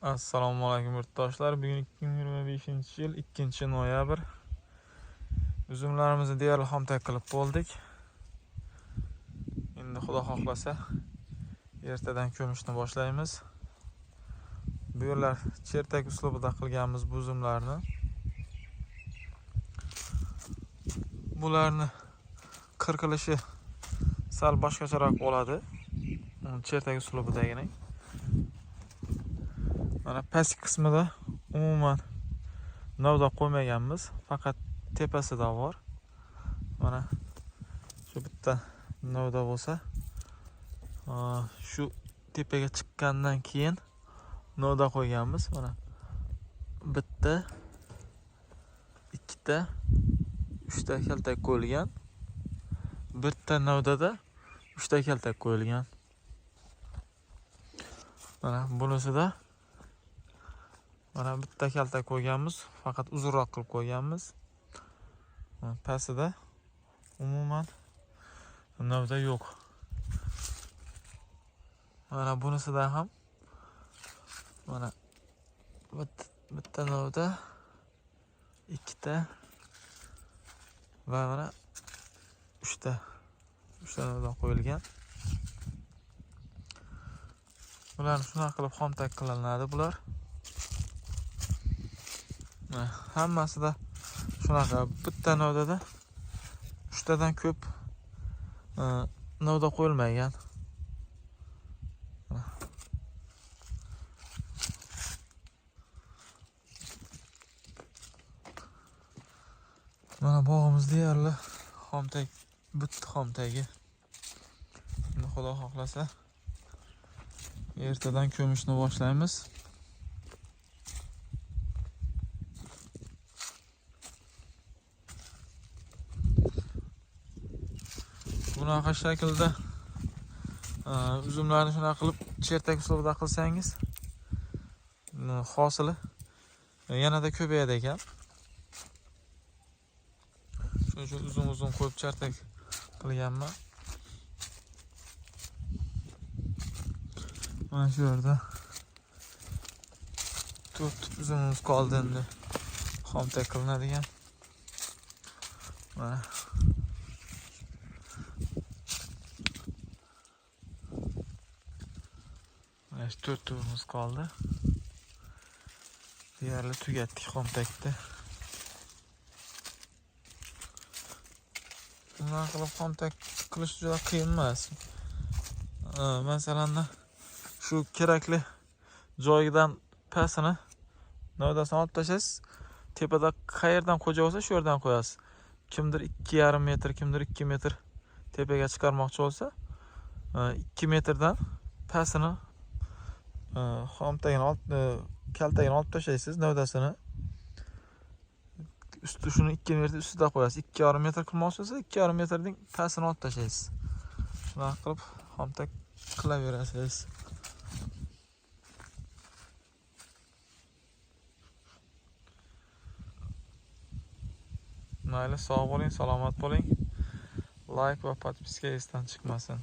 Assalomu alaykum yurtdoshlar. Bugun 2025-yil 2-noyabr. Uzumlarimizni deyarli xomtak qilib bo'ldik. Endi xudo xohlasa ertadan ko'mishni boshlaymiz. Bu yerlar chertak uslubida qilganmiz bu uzumlarni. Bularni qirqilishi sal boshqacharoq bo'ladi. Chertak uslubidagina. Mana pastki qismida umuman novda qo'ymaganmiz, faqat tepasida bor. Mana shu bitta novda bo'lsa, shu tepaga chiqqandan keyin novda qo'yganmiz. Mana bitta, ikkita, uchta kaltak qo'yilgan. Bitta novdada uchta kaltak qo'yilgan. Mana bunisida mana bitta kaltak qo'yganmiz, faqat uzunroq qilib qo'yganmiz. Pastida umuman novda yo'q. Mana bunisida ham mana bitta novda, ikkita va mana uchta novda qo'yilgan. Bularni shunaqa qilib xomtak qilinadi bular. Hammasida shunaqa bitta novdada uchtadan ko'p novda qo'yilmagan. Mana bog'imiz deyarli xomtak, bitta xomtagi. Endi xudo xohlasa ertadan ko'mishni boshlaymiz. Bunaqa shaklda uzumlarni shunaqa qilib chertak uslubida qilsangiz, hosili yanada ko'payadi ekan. Shuning uchun uzun qo'yib chertak qilganman. Mana shu yerda 4 uzumimiz qoldi endi xomtak qilinadigan. Mana Mana 4 turimiz qoldi. Deyarli tugatdik xomtakni. Bunday qilib xomtak qilish juda qiyin emas. Masalan, shu kerakli joyidan pastini novdasini olib tashlaysiz. Tepada qayerdan qo'ja bo'lsa, shu yerdan qo'yasiz. Kimdir 2,5 metr, kimdir 2 metr tepaga chiqarmoqchi bo'lsa, 2 metrdan pastini xomtagini kaltagini olib tashlaysiz, novdasini. Shuni 2 metr ustida qo'yasiz. 2,5 metr qilmoqchi bo'lsa, 2,5 metrning pastini olib tashlaysiz. Shunaqa qilib xomtak qilaverasiz. Mayli, sog' bo'ling, salomat bo'ling. Like va podpiska esdan chiqmasin.